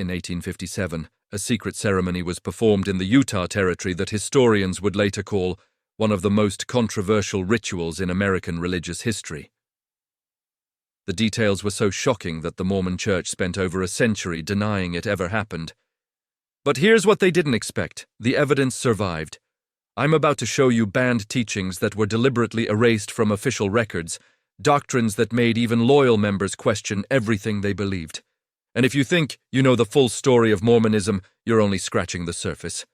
In 1857, a secret ceremony was performed in the Utah Territory that historians would later call one of the most controversial rituals in American religious history. The details were so shocking that the Mormon Church spent over a century denying it ever happened. But here's what they didn't expect. The evidence survived. I'm about to show you banned teachings that were deliberately erased from official records, doctrines that made even loyal members question everything they believed. And if you think you know the full story of Mormonism, you're only scratching the surface.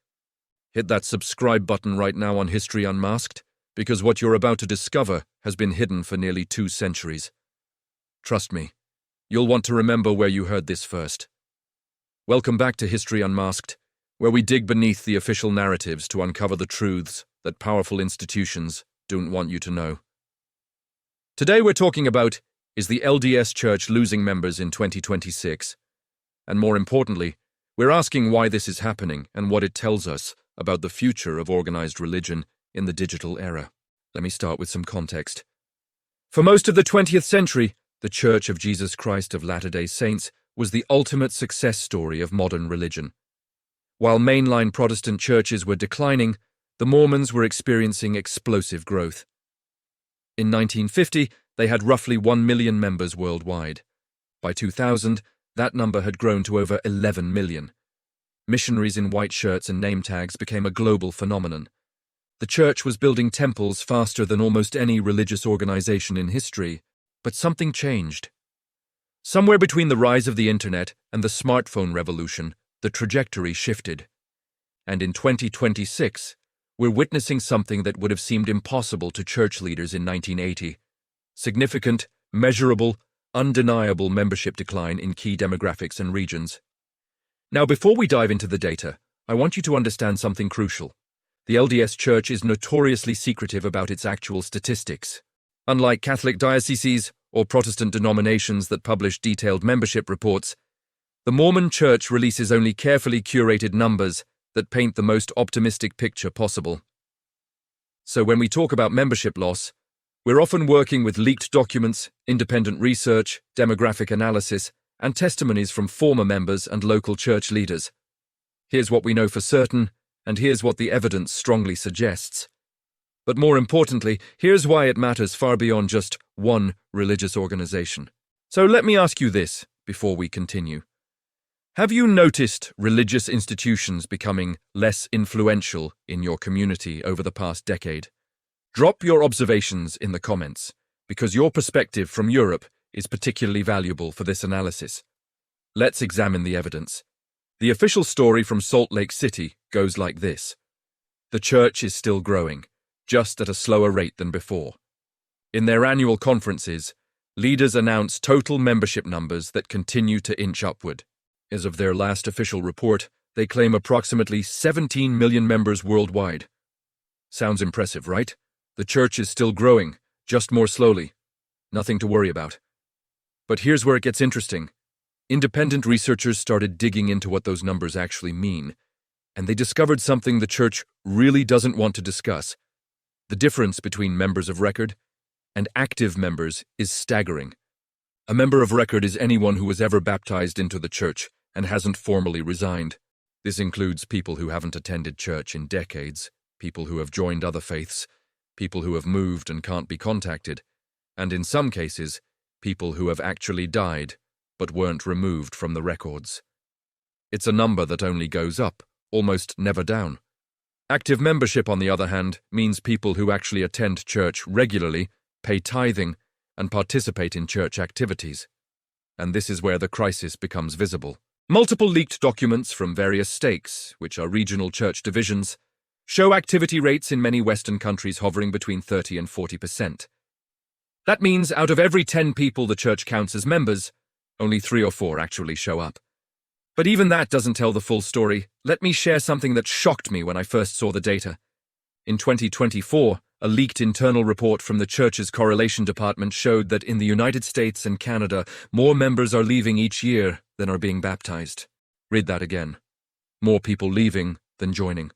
Hit that subscribe button right now on History Unmasked, because what you're about to discover has been hidden for nearly 2 centuries. Trust me, you'll want to remember where you heard this first. Welcome back to History Unmasked, where we dig beneath the official narratives to uncover the truths that powerful institutions don't want you to know. Today we're talking about, is the LDS Church losing members in 2026? And more importantly, we're asking why this is happening and what it tells us about the future of organized religion in the digital era. Let me start with some context. For most of the 20th century, the Church of Jesus Christ of Latter-day Saints was the ultimate success story of modern religion. While mainline Protestant churches were declining, the Mormons were experiencing explosive growth. In 1950, they had roughly 1 million members worldwide. By 2000, that number had grown to over 11 million. Missionaries in white shirts and name tags became a global phenomenon. The church was building temples faster than almost any religious organization in history, but something changed. Somewhere between the rise of the internet and the smartphone revolution, the trajectory shifted. And in 2026, we're witnessing something that would have seemed impossible to church leaders in 1980. Significant, measurable, undeniable membership decline in key demographics and regions. Now, before we dive into the data, I want you to understand something crucial. The LDS Church is notoriously secretive about its actual statistics. Unlike Catholic dioceses or Protestant denominations that publish detailed membership reports, the Mormon Church releases only carefully curated numbers that paint the most optimistic picture possible. So when we talk about membership loss, we're often working with leaked documents, independent research, demographic analysis, and testimonies from former members and local church leaders. Here's what we know for certain, and here's what the evidence strongly suggests. But more importantly, here's why it matters far beyond just one religious organization. So let me ask you this before we continue. Have you noticed religious institutions becoming less influential in your community over the past decade? Drop your observations in the comments, because your perspective from Europe is particularly valuable for this analysis. Let's examine the evidence. The official story from Salt Lake City goes like this. The church is still growing, just at a slower rate than before. In their annual conferences, leaders announce total membership numbers that continue to inch upward. As of their last official report, they claim approximately 17 million members worldwide. Sounds impressive, right? The church is still growing, just more slowly. Nothing to worry about. But here's where it gets interesting. Independent researchers started digging into what those numbers actually mean, and they discovered something the church really doesn't want to discuss. The difference between members of record and active members is staggering. A member of record is anyone who was ever baptized into the church and hasn't formally resigned. This includes people who haven't attended church in decades, people who have joined other faiths, people who have moved and can't be contacted, and in some cases, people who have actually died but weren't removed from the records. It's a number that only goes up, almost never down. Active membership, on the other hand, means people who actually attend church regularly, pay tithing, and participate in church activities. And this is where the crisis becomes visible. Multiple leaked documents from various stakes, which are regional church divisions, show activity rates in many Western countries hovering between 30 and 40%. That means out of every 10 people the church counts as members, only 3 or 4 actually show up. But even that doesn't tell the full story. Let me share something that shocked me when I first saw the data. In 2024, a leaked internal report from the church's correlation department showed that in the United States and Canada, more members are leaving each year than are being baptized. Read that again. More people leaving than joining.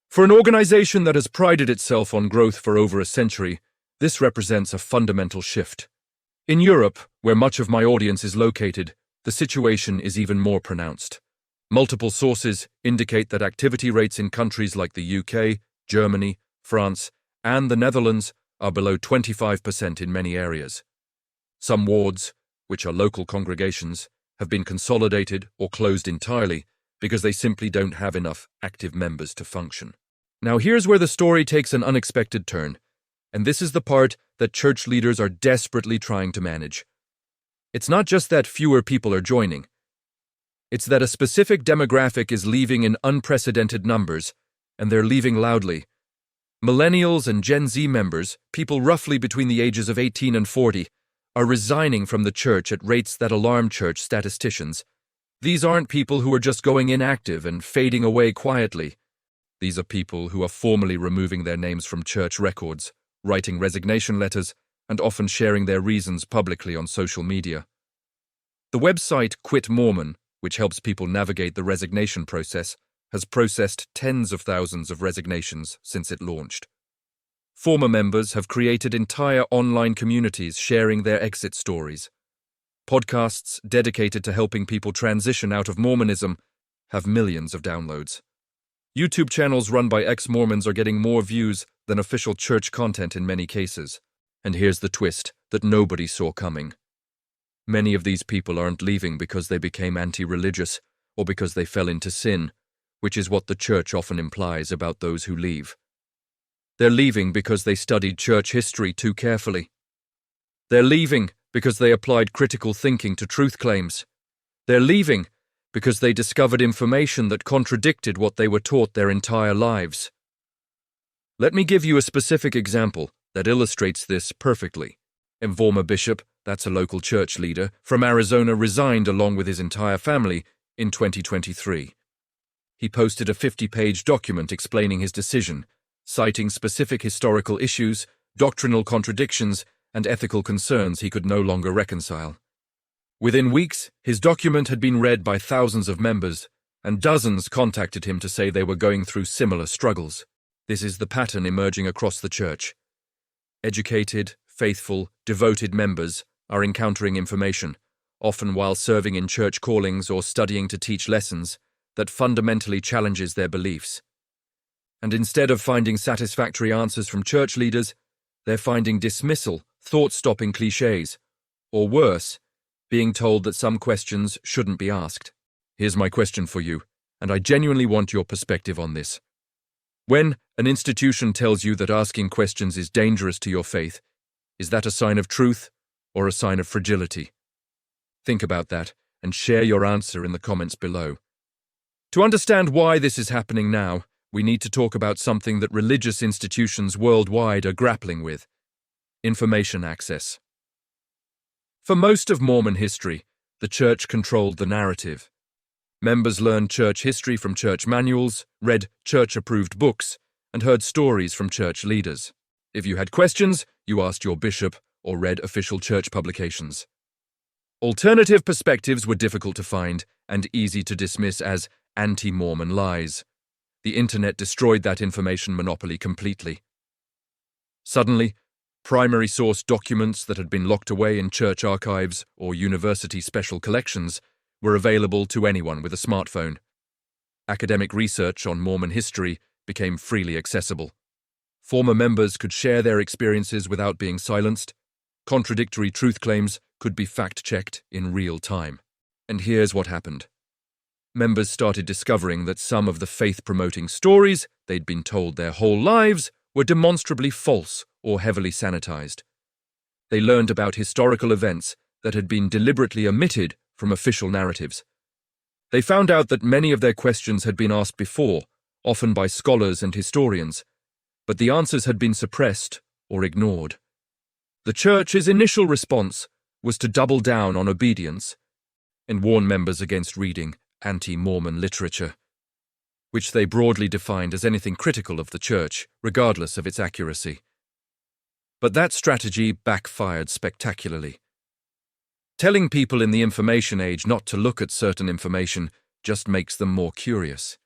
For an organization that has prided itself on growth for over a century, this represents a fundamental shift. In Europe, where much of my audience is located, the situation is even more pronounced. Multiple sources indicate that activity rates in countries like the UK, Germany, France, and the Netherlands are below 25% in many areas. Some wards, which are local congregations, have been consolidated or closed entirely because they simply don't have enough active members to function. Now here's where the story takes an unexpected turn, and this is the part that church leaders are desperately trying to manage. It's not just that fewer people are joining. It's that a specific demographic is leaving in unprecedented numbers, and they're leaving loudly. Millennials and Gen Z members, people roughly between the ages of 18 and 40, are resigning from the church at rates that alarm church statisticians. These aren't people who are just going inactive and fading away quietly. These are people who are formally removing their names from church records, writing resignation letters, and often sharing their reasons publicly on social media. The website QuitMormon, which helps people navigate the resignation process, has processed tens of thousands of resignations since it launched. Former members have created entire online communities sharing their exit stories. Podcasts dedicated to helping people transition out of Mormonism have millions of downloads. YouTube channels run by ex-Mormons are getting more views than official church content in many cases. And here's the twist that nobody saw coming. Many of these people aren't leaving because they became anti-religious or because they fell into sin, which is what the church often implies about those who leave. They're leaving because they studied church history too carefully. They're leaving because they applied critical thinking to truth claims. They're leaving because they discovered information that contradicted what they were taught their entire lives. Let me give you a specific example that illustrates this perfectly. A former bishop, that's a local church leader, from Arizona resigned along with his entire family in 2023. He posted a 50-page document explaining his decision, citing specific historical issues, doctrinal contradictions, and ethical concerns he could no longer reconcile. Within weeks, his document had been read by thousands of members, and dozens contacted him to say they were going through similar struggles. This is the pattern emerging across the church. Educated, faithful, devoted members are encountering information, often while serving in church callings or studying to teach lessons, that fundamentally challenges their beliefs. And instead of finding satisfactory answers from church leaders, they're finding dismissal, thought-stopping cliches, or worse, being told that some questions shouldn't be asked. Here's my question for you, and I genuinely want your perspective on this. When an institution tells you that asking questions is dangerous to your faith, is that a sign of truth or a sign of fragility? Think about that and share your answer in the comments below. To understand why this is happening now, we need to talk about something that religious institutions worldwide are grappling with: information access. For most of Mormon history, the church controlled the narrative. Members learned church history from church manuals, read church-approved books, and heard stories from church leaders. If you had questions, you asked your bishop or read official church publications. Alternative perspectives were difficult to find and easy to dismiss as anti-Mormon lies. The internet destroyed that information monopoly completely. Suddenly, primary source documents that had been locked away in church archives or university special collections were available to anyone with a smartphone. Academic research on Mormon history became freely accessible. Former members could share their experiences without being silenced. Contradictory truth claims could be fact-checked in real time. And here's what happened. Members started discovering that some of the faith-promoting stories they'd been told their whole lives were demonstrably false or heavily sanitized. They learned about historical events that had been deliberately omitted from official narratives. They found out that many of their questions had been asked before, often by scholars and historians, but the answers had been suppressed or ignored. The church's initial response was to double down on obedience and warn members against reading anti-Mormon literature, which they broadly defined as anything critical of the church, regardless of its accuracy. But that strategy backfired spectacularly. Telling people in the information age not to look at certain information just makes them more curious.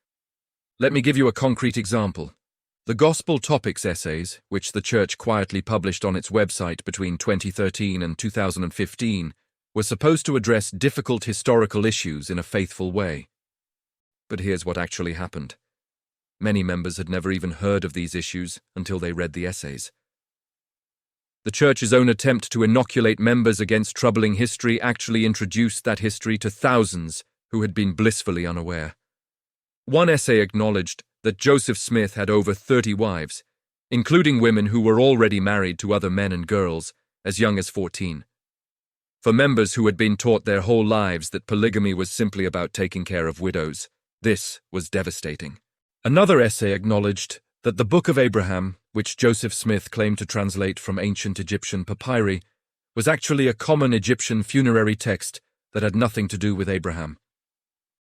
Let me give you a concrete example. The Gospel Topics essays, which the church quietly published on its website between 2013 and 2015, were supposed to address difficult historical issues in a faithful way. But here's what actually happened. Many members had never even heard of these issues until they read the essays. The church's own attempt to inoculate members against troubling history actually introduced that history to thousands who had been blissfully unaware. One essay acknowledged that Joseph Smith had over 30 wives, including women who were already married to other men and girls as young as 14. For members who had been taught their whole lives that polygamy was simply about taking care of widows, this was devastating. Another essay acknowledged that the Book of Abraham, which Joseph Smith claimed to translate from ancient Egyptian papyri, was actually a common Egyptian funerary text that had nothing to do with Abraham.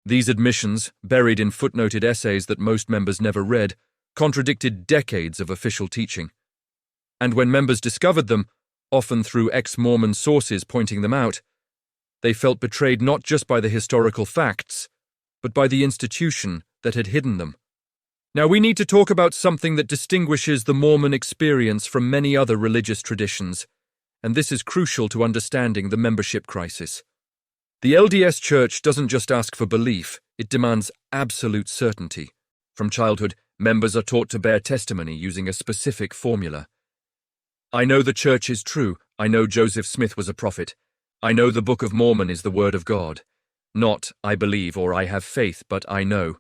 These admissions, buried in footnoted essays that most members never read, contradicted decades of official teaching. And when members discovered them, often through ex-Mormon sources pointing them out, they felt betrayed not just by the historical facts, but by the institution that had hidden them. Now we need to talk about something that distinguishes the Mormon experience from many other religious traditions, and this is crucial to understanding the membership crisis. The LDS Church doesn't just ask for belief, it demands absolute certainty. From childhood, members are taught to bear testimony using a specific formula. I know the church is true. I know Joseph Smith was a prophet. I know the Book of Mormon is the Word of God. Not, I believe or I have faith, but I know.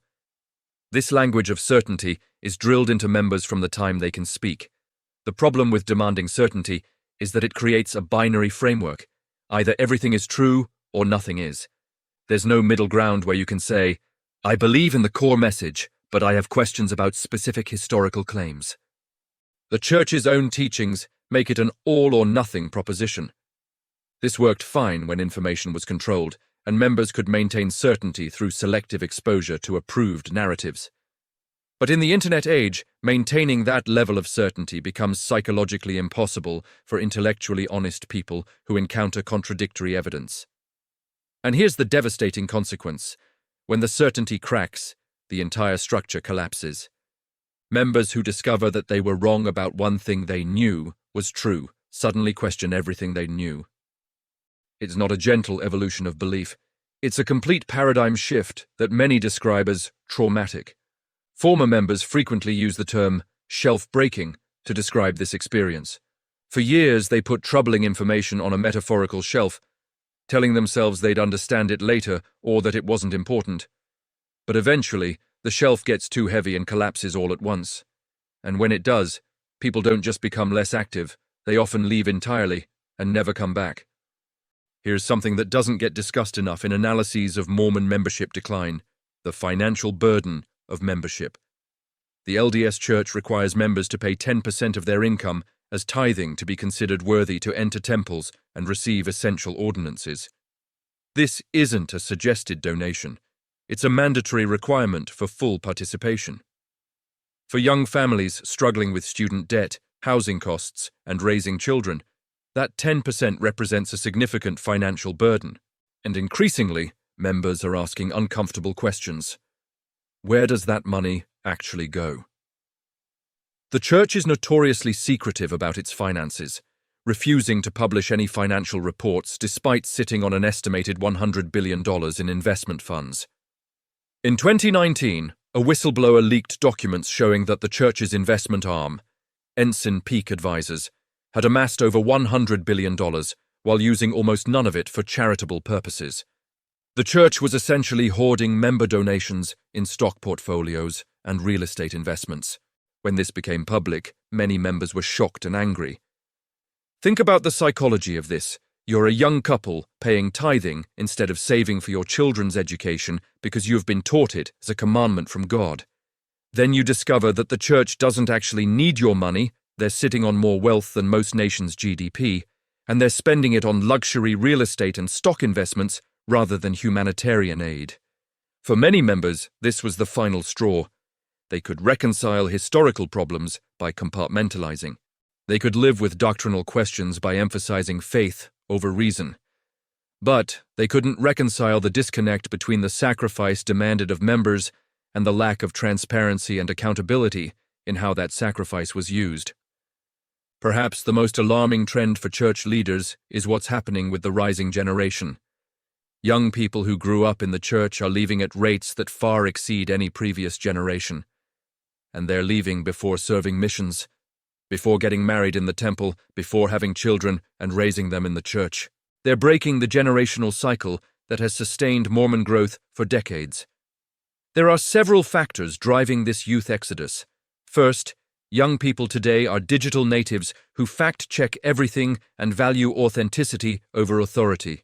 This language of certainty is drilled into members from the time they can speak. The problem with demanding certainty is that it creates a binary framework. Either everything is true or nothing is. There's no middle ground where you can say, I believe in the core message, but I have questions about specific historical claims. The church's own teachings make it an all-or-nothing proposition. This worked fine when information was controlled, and members could maintain certainty through selective exposure to approved narratives. But in the internet age, maintaining that level of certainty becomes psychologically impossible for intellectually honest people who encounter contradictory evidence. And here's the devastating consequence. When the certainty cracks, the entire structure collapses. Members who discover that they were wrong about one thing they knew was true suddenly question everything they knew. It's not a gentle evolution of belief. It's a complete paradigm shift that many describe as traumatic. Former members frequently use the term shelf-breaking to describe this experience. For years, they put troubling information on a metaphorical shelf, telling themselves they'd understand it later or that it wasn't important. But eventually, the shelf gets too heavy and collapses all at once. And when it does, people don't just become less active, they often leave entirely and never come back. Here's something that doesn't get discussed enough in analyses of Mormon membership decline: the financial burden of membership. The LDS Church requires members to pay 10% of their income as tithing to be considered worthy to enter temples and receive essential ordinances. This isn't a suggested donation. It's a mandatory requirement for full participation. For young families struggling with student debt, housing costs, and raising children, that 10% represents a significant financial burden. And increasingly, members are asking uncomfortable questions. Where does that money actually go? The church is notoriously secretive about its finances, refusing to publish any financial reports despite sitting on an estimated $100 billion in investment funds. In 2019, a whistleblower leaked documents showing that the church's investment arm, Ensign Peak Advisors, had amassed over $100 billion while using almost none of it for charitable purposes. The church was essentially hoarding member donations in stock portfolios and real estate investments. When this became public, many members were shocked and angry. Think about the psychology of this. You're a young couple paying tithing instead of saving for your children's education because you've been taught it as a commandment from God. Then you discover that the church doesn't actually need your money. They're sitting on more wealth than most nations' GDP, and they're spending it on luxury real estate and stock investments rather than humanitarian aid. For many members, this was the final straw. They could reconcile historical problems by compartmentalizing. They could live with doctrinal questions by emphasizing faith over reason. But they couldn't reconcile the disconnect between the sacrifice demanded of members and the lack of transparency and accountability in how that sacrifice was used. Perhaps the most alarming trend for church leaders is what's happening with the rising generation. Young people who grew up in the church are leaving at rates that far exceed any previous generation. And they're leaving before serving missions, before getting married in the temple, before having children and raising them in the church. They're breaking the generational cycle that has sustained Mormon growth for decades. There are several factors driving this youth exodus. First, young people today are digital natives who fact-check everything and value authenticity over authority.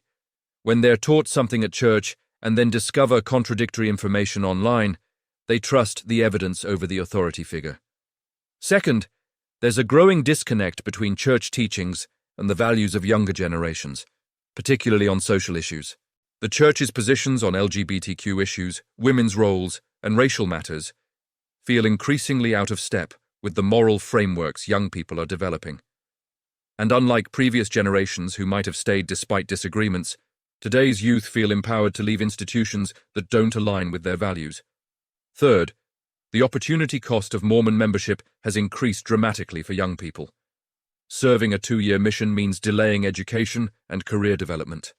When they're taught something at church and then discover contradictory information online, they trust the evidence over the authority figure. Second, there's a growing disconnect between church teachings and the values of younger generations, particularly on social issues. The church's positions on LGBTQ issues, women's roles, and racial matters feel increasingly out of step with the moral frameworks young people are developing. And unlike previous generations who might have stayed despite disagreements, today's youth feel empowered to leave institutions that don't align with their values. Third, the opportunity cost of Mormon membership has increased dramatically for young people. Serving a 2-year mission means delaying education and career development.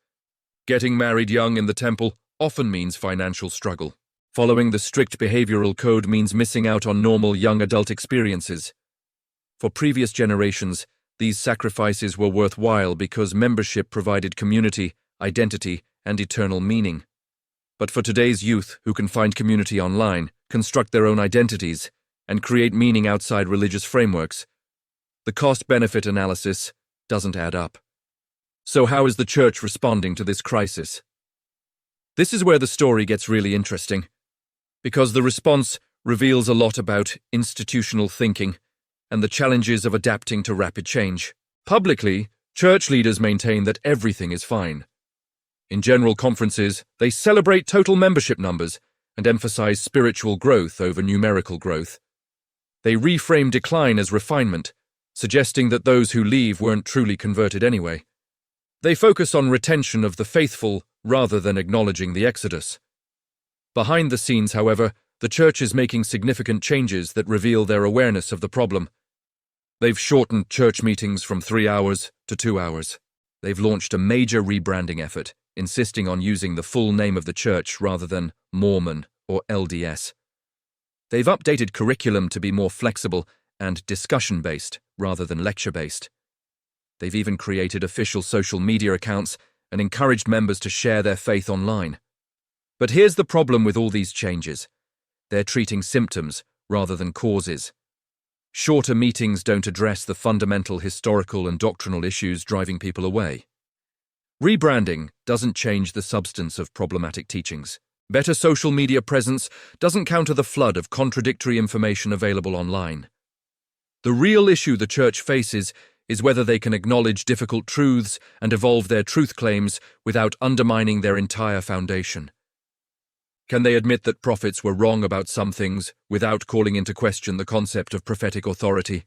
Getting married young in the temple often means financial struggle. Following the strict behavioral code means missing out on normal young adult experiences. For previous generations, these sacrifices were worthwhile because membership provided community, identity, and eternal meaning. But for today's youth who can find community online, construct their own identities, and create meaning outside religious frameworks, the cost-benefit analysis doesn't add up. So how is the church responding to this crisis? This is where the story gets really interesting, because the response reveals a lot about institutional thinking and the challenges of adapting to rapid change. Publicly, church leaders maintain that everything is fine. In general conferences, they celebrate total membership numbers and emphasize spiritual growth over numerical growth. They reframe decline as refinement, suggesting that those who leave weren't truly converted anyway. They focus on retention of the faithful rather than acknowledging the exodus. Behind the scenes, however, the church is making significant changes that reveal their awareness of the problem. They've shortened church meetings from 3 hours to 2 hours. They've launched a major rebranding effort, insisting on using the full name of the church rather than Mormon or LDS. They've updated curriculum to be more flexible and discussion-based rather than lecture-based. They've even created official social media accounts and encouraged members to share their faith online. But here's the problem with all these changes. They're treating symptoms rather than causes. Shorter meetings don't address the fundamental historical and doctrinal issues driving people away. Rebranding doesn't change the substance of problematic teachings. Better social media presence doesn't counter the flood of contradictory information available online. The real issue the church faces is whether they can acknowledge difficult truths and evolve their truth claims without undermining their entire foundation. Can they admit that prophets were wrong about some things without calling into question the concept of prophetic authority?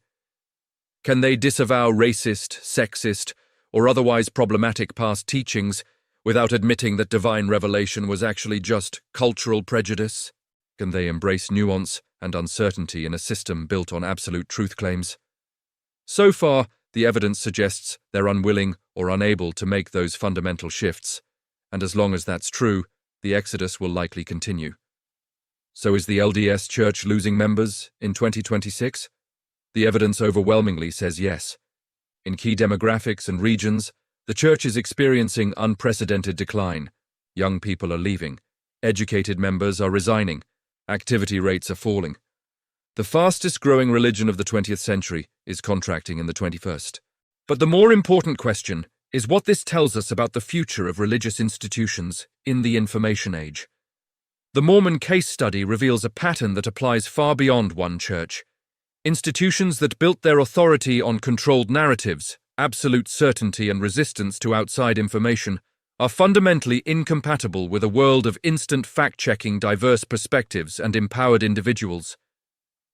Can they disavow racist, sexist, or otherwise problematic past teachings without admitting that divine revelation was actually just cultural prejudice? Can they embrace nuance and uncertainty in a system built on absolute truth claims? So far, the evidence suggests they're unwilling or unable to make those fundamental shifts, and as long as that's true, the exodus will likely continue. So is the LDS Church losing members in 2026? The evidence overwhelmingly says yes. In key demographics and regions, the church is experiencing unprecedented decline. Young people are leaving. Educated members are resigning. Activity rates are falling. The fastest-growing religion of the 20th century is contracting in the 21st. But the more important question is what this tells us about the future of religious institutions in the information age. The Mormon case study reveals a pattern that applies far beyond one church. Institutions that built their authority on controlled narratives, absolute certainty, and resistance to outside information are fundamentally incompatible with a world of instant fact-checking, diverse perspectives, and empowered individuals.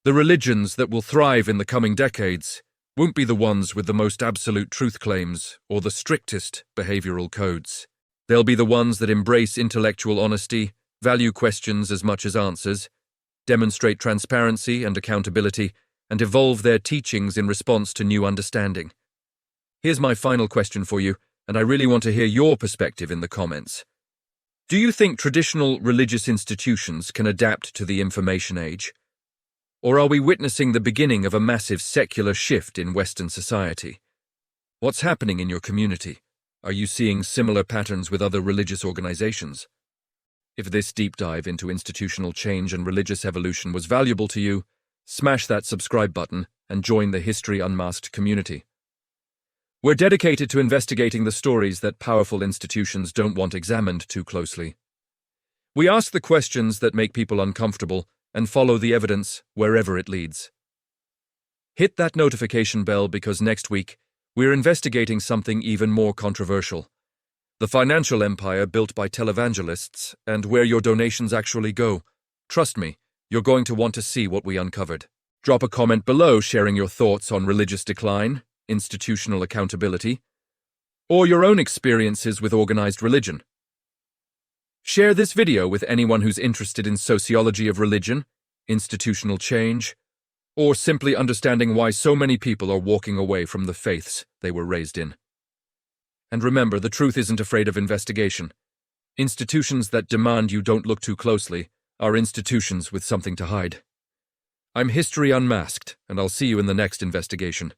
The religions that will thrive in the coming decades won't be the ones with the most absolute truth claims or the strictest behavioral codes. They'll be the ones that embrace intellectual honesty, value questions as much as answers, demonstrate transparency and accountability, and evolve their teachings in response to new understanding. Here's my final question for you, and I really want to hear your perspective in the comments. Do you think traditional religious institutions can adapt to the information age? Or are we witnessing the beginning of a massive secular shift in Western society? What's happening in your community? Are you seeing similar patterns with other religious organizations? If this deep dive into institutional change and religious evolution was valuable to you, smash that subscribe button and join the History Unmasked community. We're dedicated to investigating the stories that powerful institutions don't want examined too closely. We ask the questions that make people uncomfortable and follow the evidence wherever it leads. Hit that notification bell because next week, we're investigating something even more controversial. The financial empire built by televangelists and where your donations actually go. Trust me, you're going to want to see what we uncovered. Drop a comment below sharing your thoughts on religious decline, institutional accountability, or your own experiences with organized religion. Share this video with anyone who's interested in sociology of religion, institutional change, or simply understanding why so many people are walking away from the faiths they were raised in. And remember, the truth isn't afraid of investigation. Institutions that demand you don't look too closely are institutions with something to hide. I'm History Unmasked, and I'll see you in the next investigation.